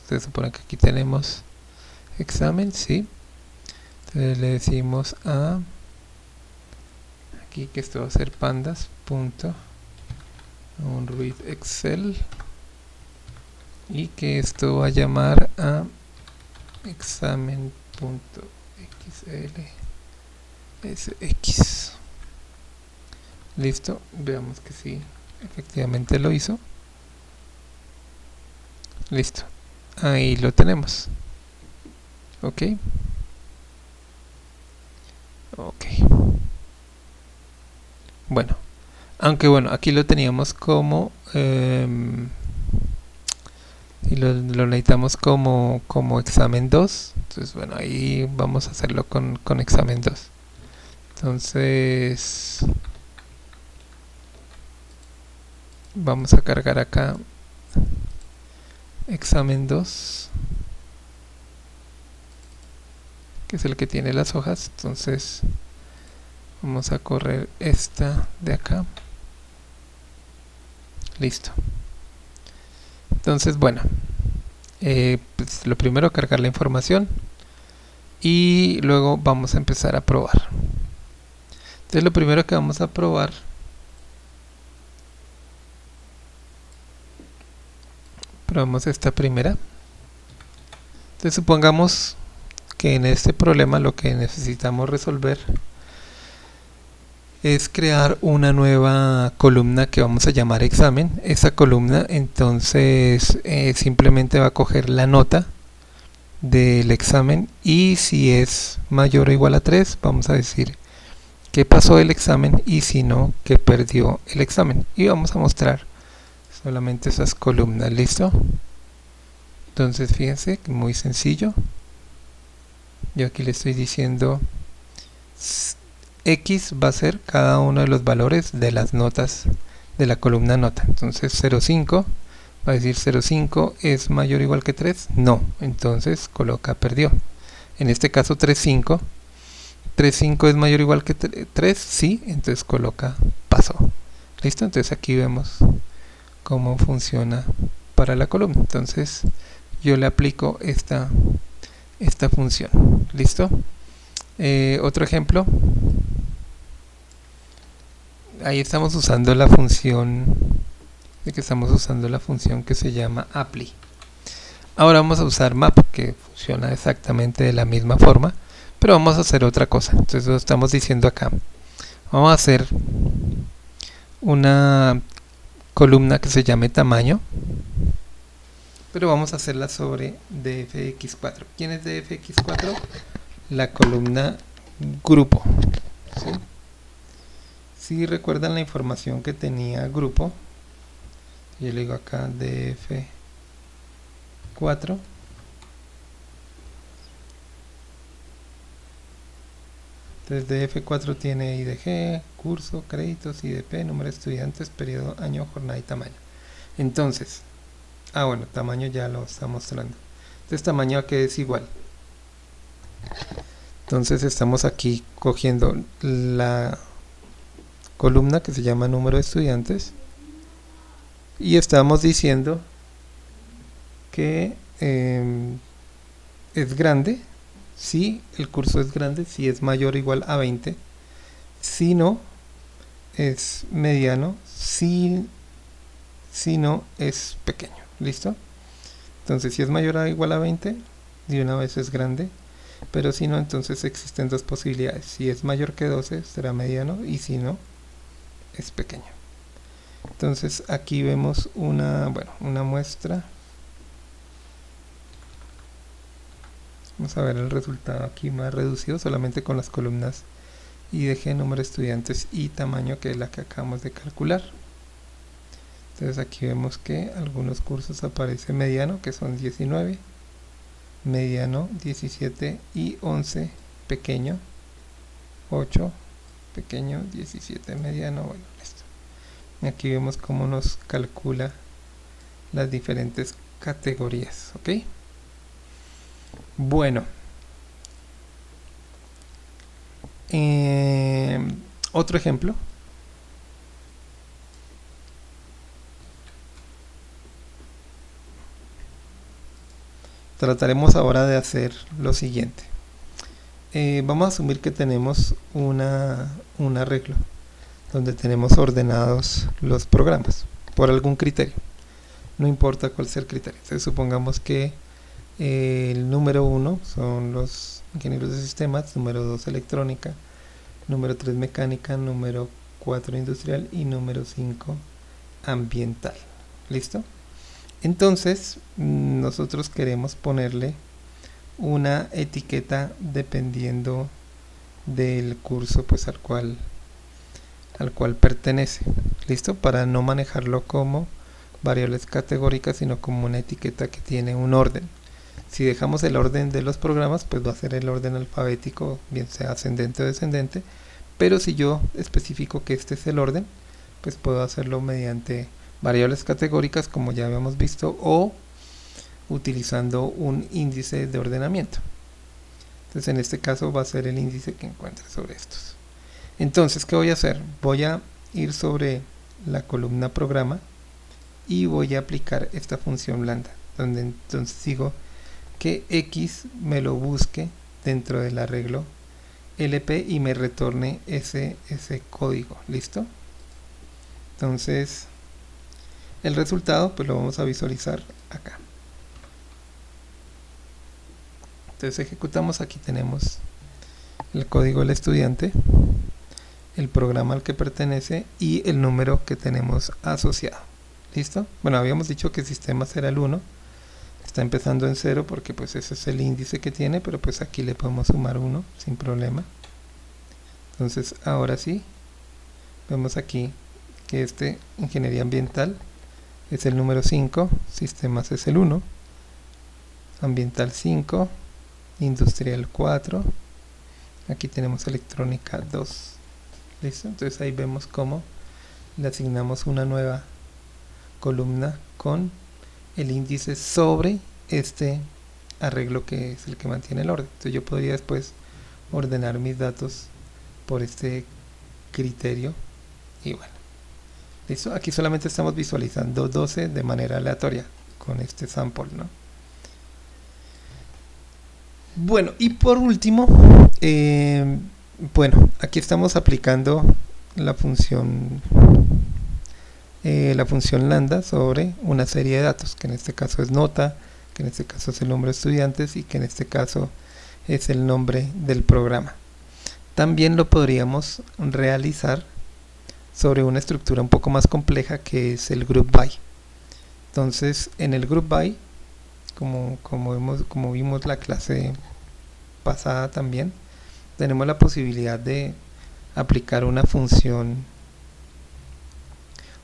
se supone que aquí tenemos examen, ¿sí? Entonces le decimos a aquí que esto va a ser pandas punto un read excel y que esto va a llamar a examen.xlsx. Listo, veamos que sí, efectivamente lo hizo. Listo, ahí lo tenemos. Ok, bueno, aunque bueno, aquí lo teníamos como y lo necesitamos como examen 2. Entonces bueno, ahí vamos a hacerlo con examen 2. Entonces vamos a cargar acá examen 2, que es el que tiene las hojas. Entonces vamos a correr esta de acá. Listo. Entonces bueno, pues lo primero, cargar la información y luego vamos a empezar a probar. Entonces lo primero que vamos a probar probamos esta primera. Entonces supongamos que en este problema lo que necesitamos resolver es crear una nueva columna que vamos a llamar examen. Esa columna entonces simplemente va a coger la nota del examen y si es mayor o igual a 3 vamos a decir que pasó el examen y si no, que perdió el examen, y vamos a mostrar solamente esas columnas. ¿Listo? Entonces fíjense, muy sencillo. Yo aquí le estoy diciendo X va a ser cada uno de los valores de las notas de la columna nota. Entonces 0,5 va a decir 0,5 es mayor o igual que 3. No, entonces coloca perdió. En este caso 3,5. 3,5 es mayor o igual que 3. Sí, entonces coloca pasó. Listo, entonces aquí vemos cómo funciona para la columna. Entonces yo le aplico esta función. ¿Listo? Otro ejemplo. Ahí estamos usando la función que se llama apply. Ahora vamos a usar map, que funciona exactamente de la misma forma, pero vamos a hacer otra cosa. Entonces lo estamos diciendo acá. Vamos a hacer una columna que se llame tamaño, pero vamos a hacerla sobre dfx4. ¿Quién es dfx4? La columna grupo. ¿Sí? Si recuerdan la información que tenía grupo, yo le digo acá df4. Entonces df4 tiene IDG, curso, créditos, IDP, número de estudiantes, periodo, año, jornada y tamaño. Entonces, bueno, tamaño ya lo está mostrando. Entonces tamaño aquí es igual. Entonces estamos aquí cogiendo la columna que se llama número de estudiantes y estamos diciendo que es grande si el curso es grande, si es mayor o igual a 20, si no es mediano, si no es pequeño. ¿Listo? Entonces si es mayor o igual a 20, de una vez es grande, pero si no, entonces existen dos posibilidades. Si es mayor que 12 será mediano y si no es pequeño. Entonces aquí vemos una muestra. Vamos a ver el resultado aquí más reducido, solamente con las columnas IDG, número de estudiantes y tamaño, que es la que acabamos de calcular. Entonces aquí vemos que algunos cursos aparece mediano, que son 19, mediano 17 y 11, pequeño 8, pequeño 17, mediano. Bueno, esto. Aquí vemos cómo nos calcula las diferentes categorías. ¿Ok? Bueno, otro ejemplo. Trataremos ahora de hacer lo siguiente. Vamos a asumir que tenemos un arreglo donde tenemos ordenados los programas por algún criterio, no importa cuál sea el criterio. Entonces supongamos que el número 1 son los ingenieros de sistemas, número 2 electrónica, número 3 mecánica, número 4 industrial y número 5 ambiental. ¿Listo? Entonces nosotros queremos ponerle una etiqueta dependiendo del curso pues al cual pertenece. ¿Listo? Para no manejarlo como variables categóricas, sino como una etiqueta que tiene un orden. Si dejamos el orden de los programas, pues va a ser el orden alfabético, bien sea ascendente o descendente, pero si yo especifico que este es el orden, pues puedo hacerlo mediante variables categóricas, como ya habíamos visto, o utilizando un índice de ordenamiento. Entonces en este caso va a ser el índice que encuentre sobre estos. Entonces, ¿qué voy a hacer? Voy a ir sobre la columna programa y voy a aplicar esta función lambda, donde entonces digo que X me lo busque dentro del arreglo LP y me retorne ese código. ¿Listo? Entonces el resultado pues lo vamos a visualizar acá. Entonces ejecutamos, aquí tenemos el código del estudiante, el programa al que pertenece y el número que tenemos asociado. ¿Listo? Bueno, habíamos dicho que sistemas era el 1, está empezando en 0 porque pues ese es el índice que tiene, pero pues aquí le podemos sumar 1 sin problema. Entonces ahora sí, vemos aquí que este ingeniería ambiental es el número 5, sistemas es el 1, ambiental 5, industrial 4, aquí tenemos electrónica 2. ¿Listo? Entonces ahí vemos cómo le asignamos una nueva columna con el índice sobre este arreglo que es el que mantiene el orden. Entonces yo podría después ordenar mis datos por este criterio y bueno, listo. Aquí solamente estamos visualizando 12 de manera aleatoria con este sample, ¿no? Bueno, y por último, bueno, aquí estamos aplicando la función lambda sobre una serie de datos, que en este caso es nota, que en este caso es el nombre de estudiantes y que en este caso es el nombre del programa. También lo podríamos realizar sobre una estructura un poco más compleja que es el group by. Entonces en el group by, como vimos la clase pasada también, tenemos la posibilidad de aplicar una función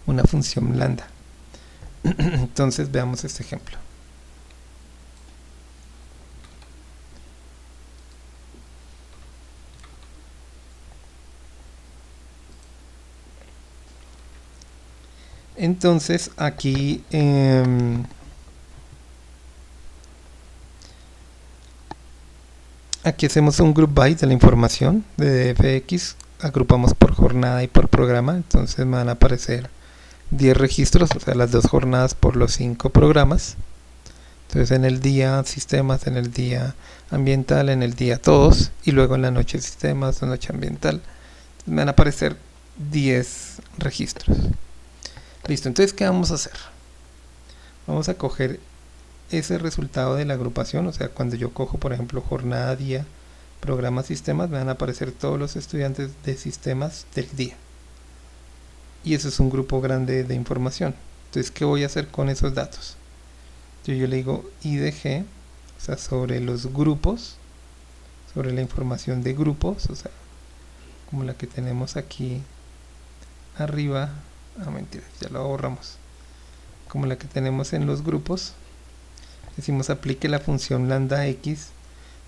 lambda. Entonces veamos este ejemplo. Entonces aquí aquí hacemos un group by de la información de dfx, agrupamos por jornada y por programa, entonces me van a aparecer 10 registros, o sea las 2 jornadas por los 5 programas. Entonces en el día sistemas, en el día ambiental, en el día todos, y luego en la noche sistemas, la noche ambiental, me van a aparecer 10 registros. Listo, entonces ¿qué vamos a hacer? Vamos a coger ese resultado de la agrupación, o sea, cuando yo cojo por ejemplo jornada, día, programa, sistemas, me van a aparecer todos los estudiantes de sistemas del día. Y eso es un grupo grande de información. Entonces, ¿qué voy a hacer con esos datos? Yo le digo IDG, o sea, sobre los grupos, sobre la información de grupos, o sea, como la que tenemos aquí arriba. Mentira, ya lo borramos. Como la que tenemos en los grupos, decimos aplique la función lambda x,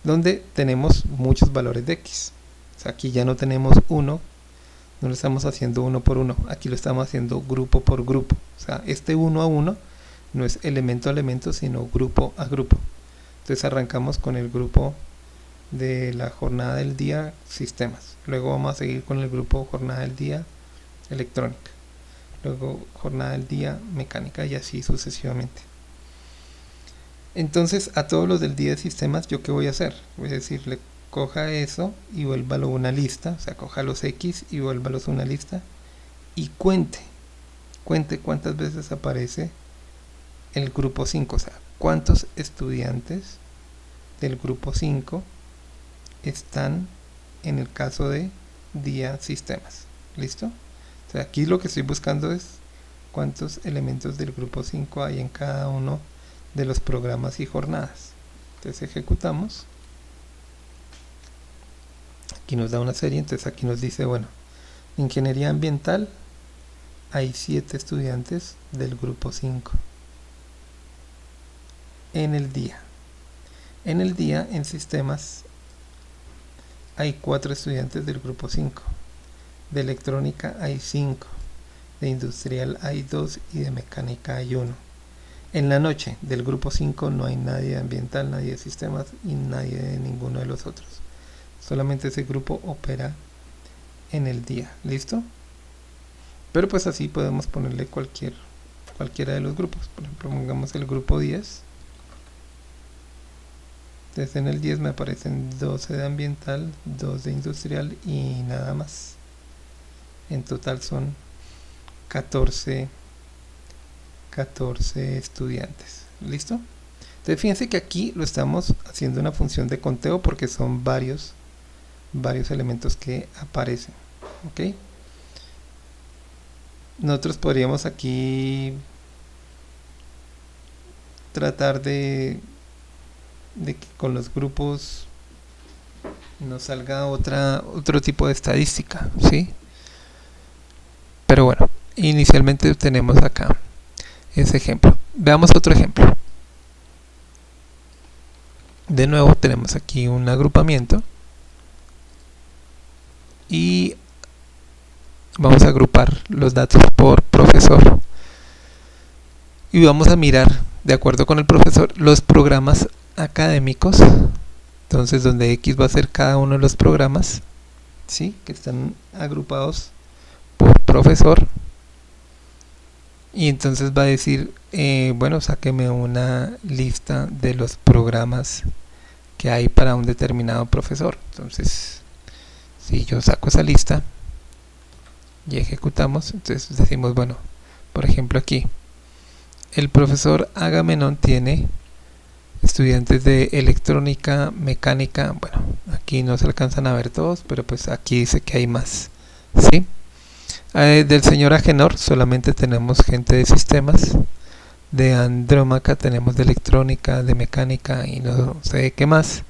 donde tenemos muchos valores de x. O sea, aquí ya no tenemos uno, no lo estamos haciendo uno por uno, aquí lo estamos haciendo grupo por grupo. O sea, este 1 a 1 no es elemento a elemento, sino grupo a grupo. Entonces arrancamos con el grupo de la jornada del día sistemas, luego vamos a seguir con el grupo jornada del día electrónica, luego jornada del día mecánica y así sucesivamente. Entonces a todos los del día de sistemas, ¿yo qué voy a hacer? Voy a decirle coja eso y vuélvalo una lista, o sea, coja los X y vuélvalos una lista y cuente cuántas veces aparece el grupo 5, o sea, cuántos estudiantes del grupo 5 están en el caso de día sistemas. ¿Listo? O sea, aquí lo que estoy buscando es cuántos elementos del grupo 5 hay en cada uno de los programas y jornadas. Entonces ejecutamos. Aquí nos da una serie, entonces aquí nos dice, bueno, ingeniería ambiental, hay 7 estudiantes del grupo 5 en el día. En el día, en sistemas, hay 4 estudiantes del grupo 5. De electrónica hay 5. De industrial hay 2 y de mecánica hay 1. En la noche, del grupo 5 no hay nadie de ambiental, nadie de sistemas y nadie de ninguno de los otros. Solamente ese grupo opera en el día. ¿Listo? Pero pues así podemos ponerle cualquiera de los grupos. Por ejemplo, pongamos el grupo 10. Entonces en el 10 me aparecen 12 de ambiental, 2 de industrial y nada más. En total son 14 estudiantes. ¿Listo? Entonces fíjense que aquí lo estamos haciendo una función de conteo porque son varios elementos que aparecen. ¿Ok? Nosotros podríamos aquí tratar de que con los grupos nos salga otro tipo de estadística, ¿sí? Pero bueno, inicialmente tenemos acá ese ejemplo. Veamos otro ejemplo. De nuevo tenemos aquí un agrupamiento y vamos a agrupar los datos por profesor y vamos a mirar, de acuerdo con el profesor, los programas académicos. Entonces donde X va a ser cada uno de los programas, ¿sí?, que están agrupados por profesor. Y entonces va a decir, bueno, sáqueme una lista de los programas que hay para un determinado profesor. Entonces, si yo saco esa lista y ejecutamos, entonces decimos, bueno, por ejemplo aquí, el profesor Agamenón tiene estudiantes de electrónica, mecánica. Bueno, aquí no se alcanzan a ver todos, pero pues aquí dice que hay más, ¿sí? Del señor Agenor solamente tenemos gente de sistemas. De Andrómaca tenemos de electrónica, de mecánica y no sé qué más.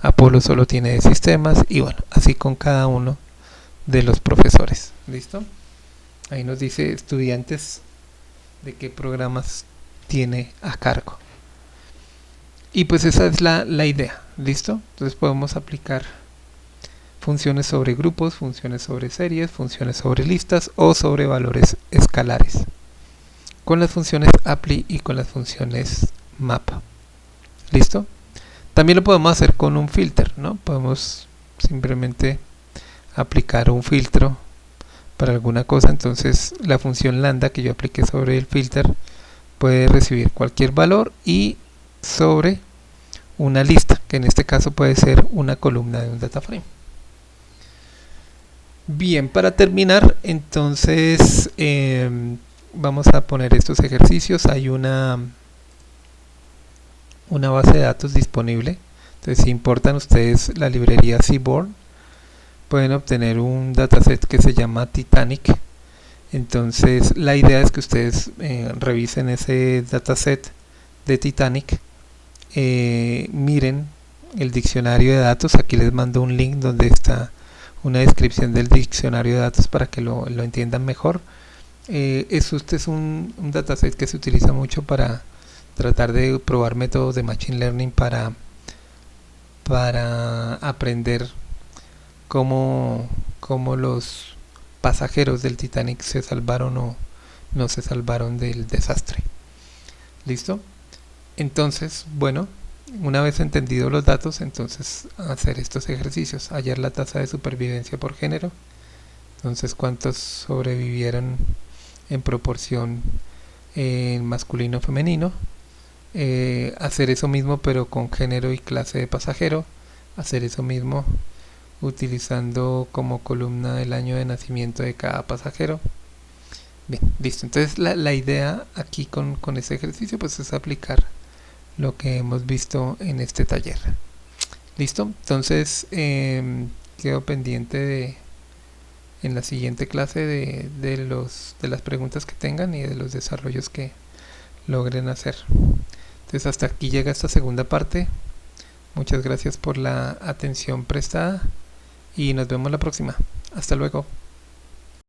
Apolo solo tiene de sistemas y bueno, así con cada uno de los profesores. ¿Listo? Ahí nos dice estudiantes de qué programas tiene a cargo. Y pues esa es la idea. ¿Listo? Entonces podemos aplicar funciones sobre grupos, funciones sobre series, funciones sobre listas o sobre valores escalares, con las funciones apply y con las funciones map. ¿Listo? También lo podemos hacer con un filter, ¿no? Podemos simplemente aplicar un filtro para alguna cosa. Entonces la función lambda que yo apliqué sobre el filter puede recibir cualquier valor y sobre una lista, que en este caso puede ser una columna de un data frame. Bien, para terminar, entonces vamos a poner estos ejercicios. Hay una base de datos disponible. Entonces, si importan ustedes la librería Seaborn, pueden obtener un dataset que se llama Titanic. Entonces, la idea es que ustedes revisen ese dataset de Titanic, miren el diccionario de datos. Aquí les mando un link donde está una descripción del diccionario de datos para que lo entiendan mejor. Este es un dataset que se utiliza mucho para tratar de probar métodos de machine learning para aprender cómo los pasajeros del Titanic se salvaron o no se salvaron del desastre. ¿Listo? Entonces, bueno, una vez entendidos los datos, entonces hacer estos ejercicios, hallar la tasa de supervivencia por género. Entonces, cuántos sobrevivieron en proporción en masculino femenino. Hacer eso mismo pero con género y clase de pasajero. Hacer eso mismo utilizando como columna el año de nacimiento de cada pasajero. Bien, listo. Entonces la idea aquí con este ejercicio pues es aplicar lo que hemos visto en este taller. Listo. Entonces quedo pendiente de en la siguiente clase de las preguntas que tengan y de los desarrollos que logren hacer. Entonces hasta aquí llega esta segunda parte. Muchas gracias por la atención prestada y nos vemos la próxima. Hasta luego.